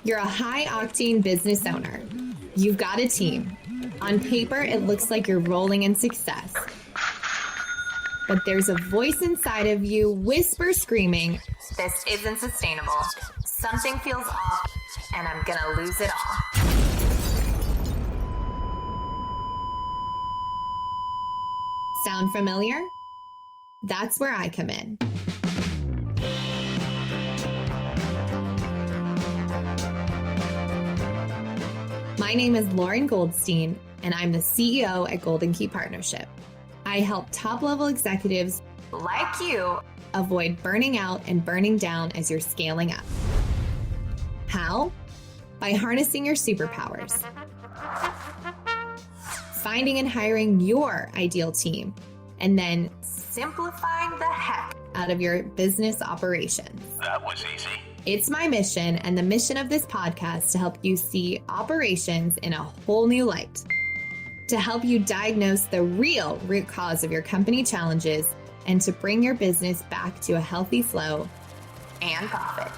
You're a high-octane business owner. You've got a team. On paper, it looks like you're rolling in success. But there's a voice inside of you whisper screaming, "This isn't sustainable. Something feels off, and I'm gonna lose it all." Sound familiar? That's where I come in. My name is Lauren Goldstein, and I'm the CEO at Golden Key Partnership. I help top-level executives like you avoid burning out and burning down as you're scaling up. How? By harnessing your superpowers. Finding and hiring your ideal team, and then simplifying the heck out of your business operations. That was easy. It's my mission and the mission of this podcast to help you see operations in a whole new light, to help you diagnose the real root cause of your company challenges, and to bring your business back to a healthy flow and profit.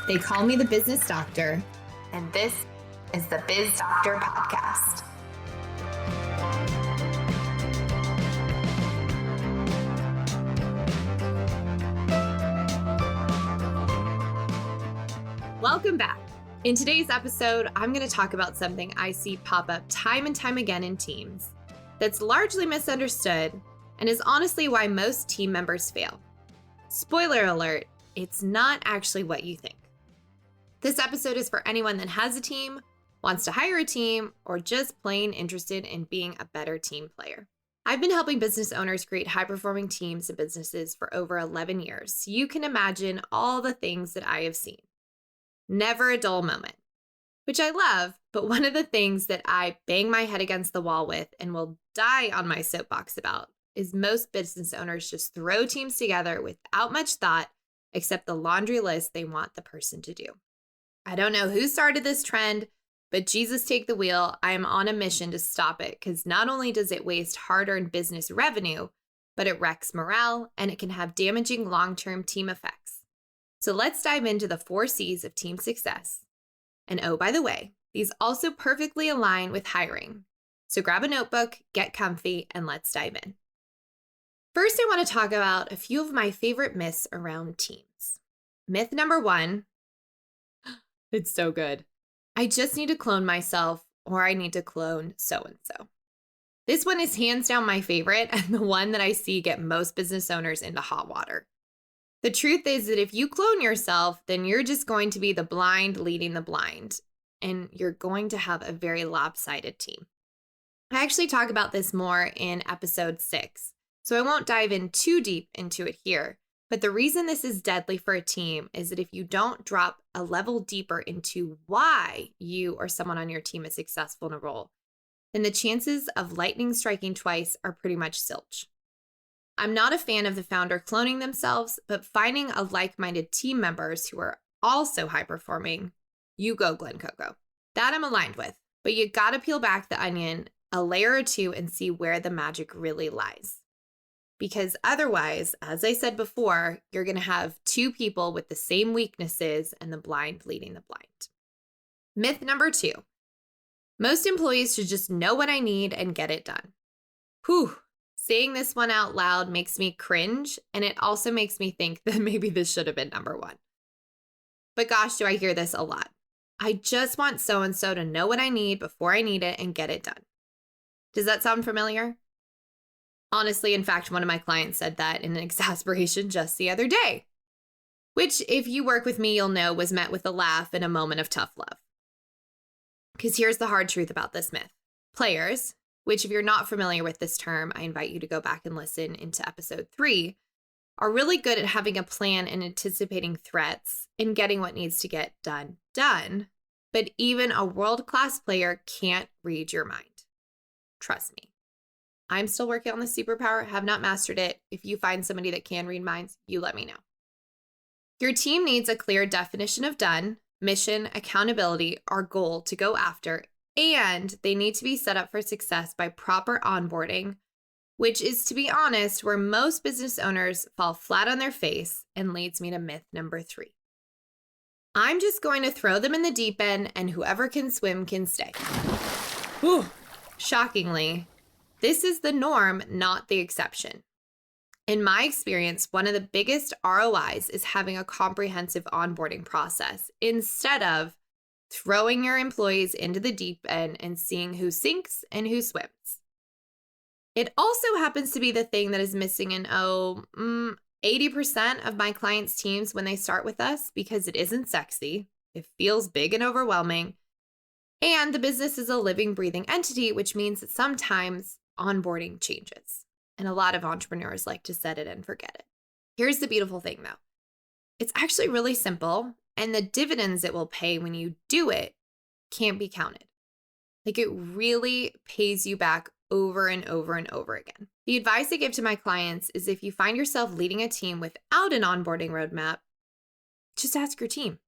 They call me the Business Doctor, and this is the Biz Doctor podcast. Welcome back. In today's episode, I'm going to talk about something I see pop up time and time again in teams that's largely misunderstood and is honestly why most team members fail. Spoiler alert, it's not actually what you think. This episode is for anyone that has a team, wants to hire a team, or just plain interested in being a better team player. I've been helping business owners create high-performing teams and businesses for over 11 years, so you can imagine all the things that I have seen. Never a dull moment, which I love, but one of the things that I bang my head against the wall with and will die on my soapbox about is most business owners just throw teams together without much thought except the laundry list they want the person to do. I don't know who started this trend, but Jesus take the wheel. I am on a mission to stop it because not only does it waste hard-earned business revenue, but it wrecks morale and it can have damaging long-term team effects. So let's dive into the 4 C's of team success. And oh, by the way, these also perfectly align with hiring. So grab a notebook, get comfy, and let's dive in. First, I want to talk about a few of my favorite myths around teams. Myth number 1, it's so good. I just need to clone myself, or I need to clone so-and-so. This one is hands down my favorite and the one that I see get most business owners into hot water. The truth is that if you clone yourself, then you're just going to be the blind leading the blind, and you're going to have a very lopsided team. I actually talk about this more in episode 6, so I won't dive in too deep into it here. But the reason this is deadly for a team is that if you don't drop a level deeper into why you or someone on your team is successful in a role, then the chances of lightning striking twice are pretty much zilch. I'm not a fan of the founder cloning themselves, but finding a like-minded team members who are also high-performing, you go, Glen Coco. That I'm aligned with, but you gotta peel back the onion a layer or two and see where the magic really lies. Because otherwise, as I said before, you're gonna have 2 people with the same weaknesses and the blind leading the blind. Myth number 2, most employees should just know what I need and get it done. Whew. Saying this one out loud makes me cringe, and it also makes me think that maybe this should have been number 1. But gosh, do I hear this a lot. I just want so-and-so to know what I need before I need it and get it done. Does that sound familiar? Honestly, in fact, one of my clients said that in an exasperation just the other day, which if you work with me, you'll know was met with a laugh and a moment of tough love. Because here's the hard truth about this myth. Players, which if you're not familiar with this term, I invite you to go back and listen into episode 3, are really good at having a plan and anticipating threats and getting what needs to get done. But even a world-class player can't read your mind. Trust me. I'm still working on this superpower, have not mastered it. If you find somebody that can read minds, you let me know. Your team needs a clear definition of done, mission, accountability, or goal to go after, and they need to be set up for success by proper onboarding, which is, to be honest, where most business owners fall flat on their face and leads me to myth number 3. I'm just going to throw them in the deep end and whoever can swim can stay. Whew. Shockingly, this is the norm, not the exception. In my experience, one of the biggest ROIs is having a comprehensive onboarding process instead of throwing your employees into the deep end and seeing who sinks and who swims. It also happens to be the thing that is missing in 80% of my clients' teams when they start with us because it isn't sexy, it feels big and overwhelming, and the business is a living, breathing entity, which means that sometimes onboarding changes. And a lot of entrepreneurs like to set it and forget it. Here's the beautiful thing though. It's actually really simple, and the dividends it will pay when you do it can't be counted. Like it really pays you back over and over and over again. The advice I give to my clients is if you find yourself leading a team without an onboarding roadmap, just ask your team.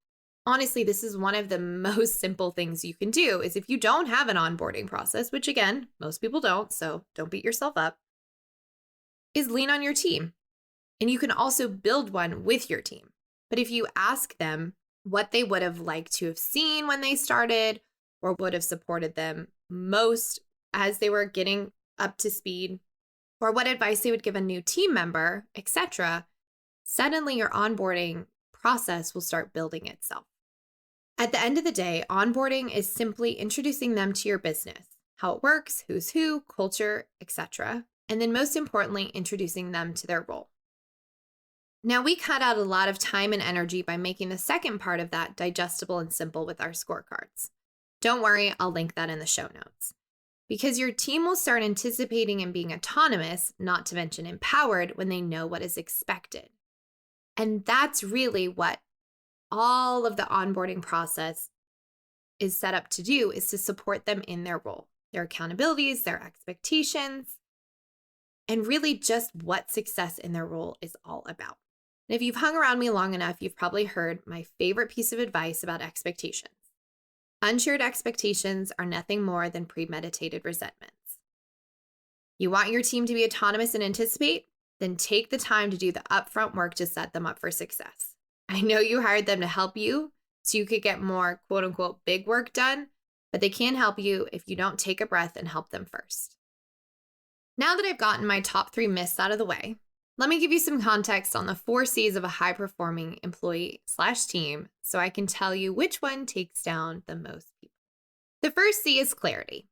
Honestly, this is one of the most simple things you can do is if you don't have an onboarding process, which again, most people don't, so don't beat yourself up, is lean on your team. And you can also build one with your team. But if you ask them what they would have liked to have seen when they started or would have supported them most as they were getting up to speed, or what advice they would give a new team member, etc., suddenly your onboarding process will start building itself. At the end of the day, onboarding is simply introducing them to your business, how it works, who's who, culture, etc., and then most importantly, introducing them to their role. Now, we cut out a lot of time and energy by making the second part of that digestible and simple with our scorecards. Don't worry, I'll link that in the show notes. Because your team will start anticipating and being autonomous, not to mention empowered, when they know what is expected. And that's really what all of the onboarding process is set up to do, is to support them in their role, their accountabilities, their expectations, and really just what success in their role is all about. And if you've hung around me long enough, you've probably heard my favorite piece of advice about expectations. Unshared expectations are nothing more than premeditated resentments. You want your team to be autonomous and anticipate? Then take the time to do the upfront work to set them up for success. I know you hired them to help you so you could get more quote unquote big work done, but they can't help you if you don't take a breath and help them first. Now that I've gotten my top 3 myths out of the way, let me give you some context on the 4 C's of a high-performing employee/team so I can tell you which one takes down the most people. The first C is clarity.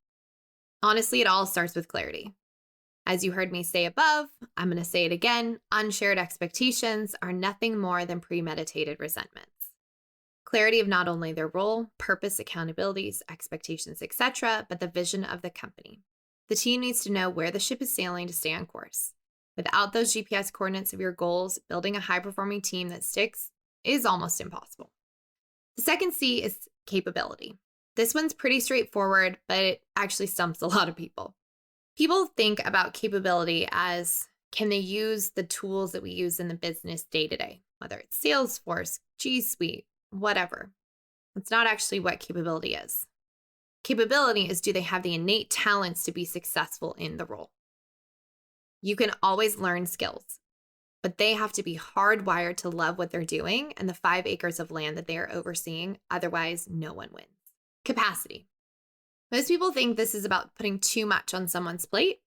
Honestly, it all starts with clarity. As you heard me say above, I'm going to say it again, unshared expectations are nothing more than premeditated resentments. Clarity of not only their role, purpose, accountabilities, expectations, etc., but the vision of the company. The team needs to know where the ship is sailing to stay on course. Without those GPS coordinates of your goals, building a high-performing team that sticks is almost impossible. The second C is capability. This one's pretty straightforward, but it actually stumps a lot of people. People think about capability as, can they use the tools that we use in the business day to day, whether it's Salesforce, G Suite, whatever. That's not actually what capability is. Capability is, do they have the innate talents to be successful in the role? You can always learn skills, but they have to be hardwired to love what they're doing and the 5 acres of land that they are overseeing. Otherwise, no one wins. Capacity. Most people think this is about putting too much on someone's plate.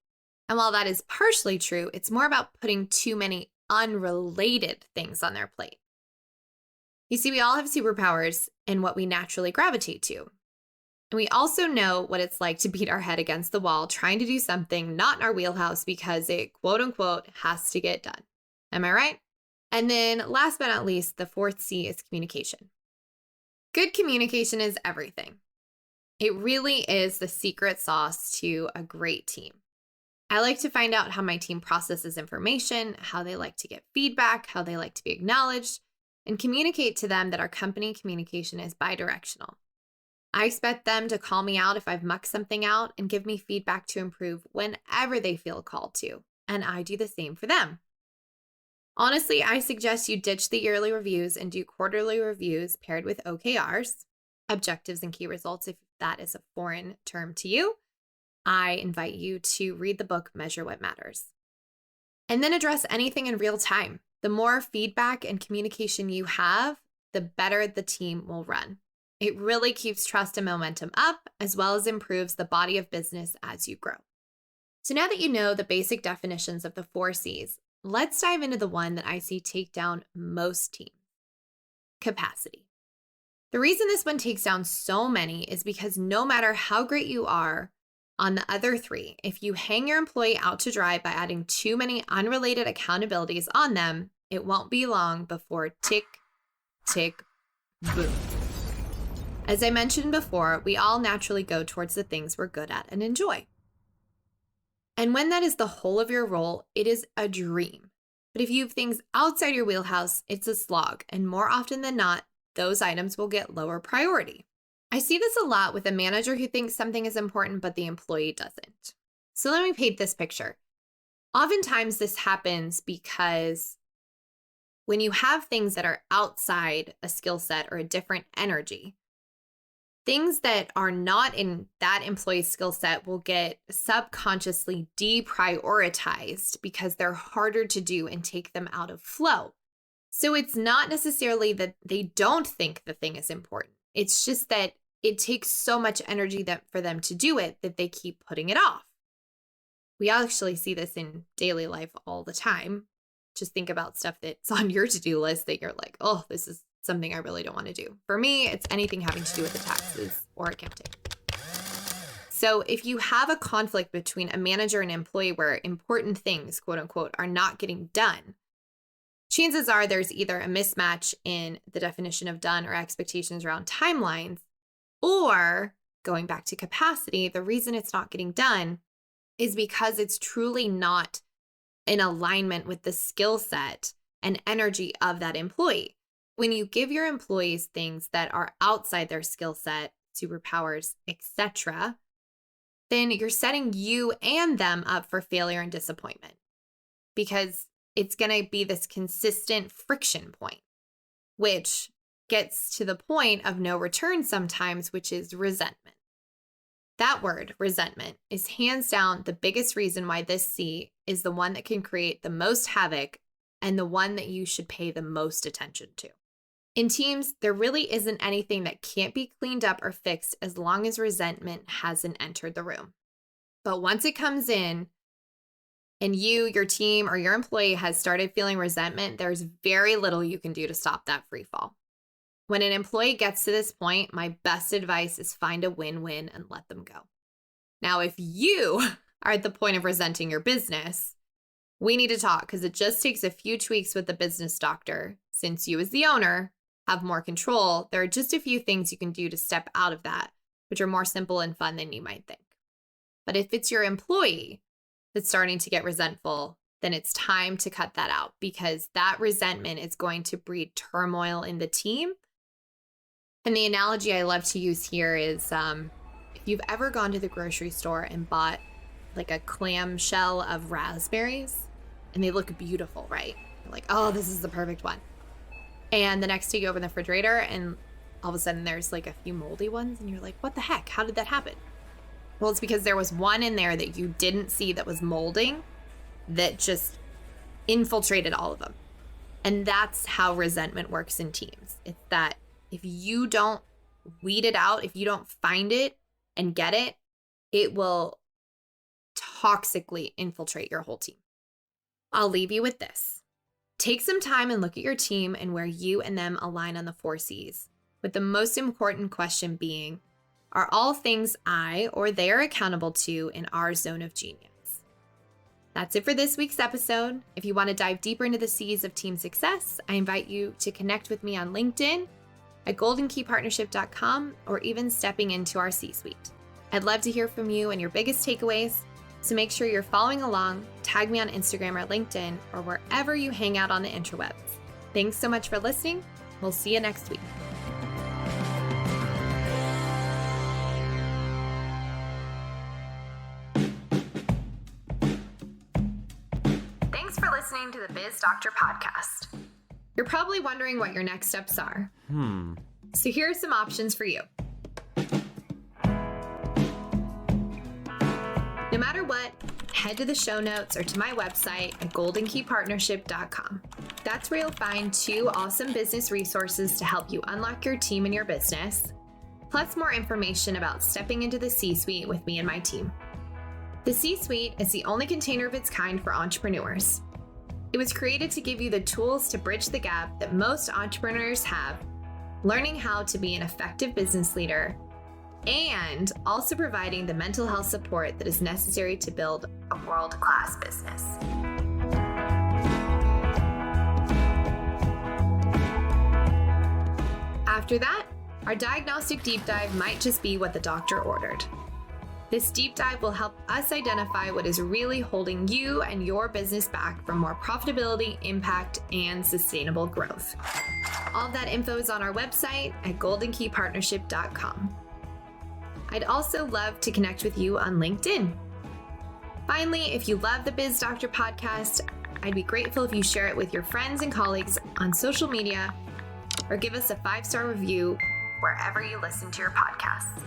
And while that is partially true, it's more about putting too many unrelated things on their plate. You see, we all have superpowers and what we naturally gravitate to. And we also know what it's like to beat our head against the wall trying to do something not in our wheelhouse because it, quote unquote, has to get done. Am I right? And then last but not least, the 4th C is communication. Good communication is everything. It really is the secret sauce to a great team. I like to find out how my team processes information, how they like to get feedback, how they like to be acknowledged, and communicate to them that our company communication is bidirectional. I expect them to call me out if I've mucked something out and give me feedback to improve whenever they feel called to, and I do the same for them. Honestly, I suggest you ditch the yearly reviews and do quarterly reviews paired with OKRs, objectives and key results, if that is a foreign term to you. I invite you to read the book, Measure What Matters. And then address anything in real time. The more feedback and communication you have, the better the team will run. It really keeps trust and momentum up, as well as improves the body of business as you grow. So now that you know the basic definitions of the 4 C's, let's dive into the one that I see take down most teams: capacity. The reason this one takes down so many is because no matter how great you are on the other 3, if you hang your employee out to dry by adding too many unrelated accountabilities on them, it won't be long before tick, tick, boom. As I mentioned before, we all naturally go towards the things we're good at and enjoy. And when that is the whole of your role, it is a dream. But if you have things outside your wheelhouse, it's a slog. And more often than not, those items will get lower priority. I see this a lot with a manager who thinks something is important, but the employee doesn't. So let me paint this picture. Oftentimes this happens because when you have things that are outside a skill set or a different energy, things that are not in that employee's skill set will get subconsciously deprioritized because they're harder to do and take them out of flow. So it's not necessarily that they don't think the thing is important. It's just that it takes so much energy for them to do it that they keep putting it off. We actually see this in daily life all the time. Just think about stuff that's on your to-do list that you're like, oh, this is something I really don't want to do. For me, it's anything having to do with the taxes or accounting. So if you have a conflict between a manager and employee where important things, quote unquote, are not getting done, chances are there's either a mismatch in the definition of done or expectations around timelines, or going back to capacity, the reason it's not getting done is because it's truly not in alignment with the skill set and energy of that employee. When you give your employees things that are outside their skill set, superpowers, etc., then you're setting you and them up for failure and disappointment, because it's going to be this consistent friction point, which gets to the point of no return sometimes, which is resentment. That word, resentment, is hands down the biggest reason why this C is the one that can create the most havoc and the one that you should pay the most attention to. In teams, there really isn't anything that can't be cleaned up or fixed as long as resentment hasn't entered the room. But once it comes in and you, your team, or your employee has started feeling resentment, there's very little you can do to stop that free fall. When an employee gets to this point, my best advice is find a win-win and let them go. Now, if you are at the point of resenting your business, we need to talk, because it just takes a few tweaks with the business doctor. Since you as the owner have more control, there are just a few things you can do to step out of that, which are more simple and fun than you might think. But if it's your employee that's starting to get resentful, then it's time to cut that out, because that resentment is going to breed turmoil in the team. And the analogy I love to use here is if you've ever gone to the grocery store and bought like a clamshell of raspberries, and they look beautiful, right? You're like, oh, this is the perfect one. And the next day you open the refrigerator and all of a sudden there's like a few moldy ones and you're like, what the heck? How did that happen? Well, it's because there was one in there that you didn't see that was molding that just infiltrated all of them. And that's how resentment works in teams. It's that if you don't weed it out, if you don't find it and get it, it will toxically infiltrate your whole team. I'll leave you with this. Take some time and look at your team and where you and them align on the 4 C's, with the most important question being, are all things I or they are accountable to in our zone of genius? That's it for this week's episode. If you want to dive deeper into the C's of team success, I invite you to connect with me on LinkedIn, at goldenkeypartnership.com, or even stepping into our C-suite. I'd love to hear from you and your biggest takeaways. So make sure you're following along, tag me on Instagram or LinkedIn, or wherever you hang out on the interwebs. Thanks so much for listening. We'll see you next week. Thanks for listening to the Biz Doctor podcast. You're probably wondering what your next steps are. So here are some options for you. No matter what, head to the show notes or to my website at goldenkeypartnership.com. That's where you'll find 2 awesome business resources to help you unlock your team and your business, plus more information about stepping into the C-suite with me and my team. The C-suite is the only container of its kind for entrepreneurs. It was created to give you the tools to bridge the gap that most entrepreneurs have, learning how to be an effective business leader, and also providing the mental health support that is necessary to build a world-class business. After that, our diagnostic deep dive might just be what the doctor ordered. This deep dive will help us identify what is really holding you and your business back from more profitability, impact, and sustainable growth. All of that info is on our website at goldenkeypartnership.com. I'd also love to connect with you on LinkedIn. Finally, if you love the Biz Doctor podcast, I'd be grateful if you share it with your friends and colleagues on social media or give us a 5-star review wherever you listen to your podcasts.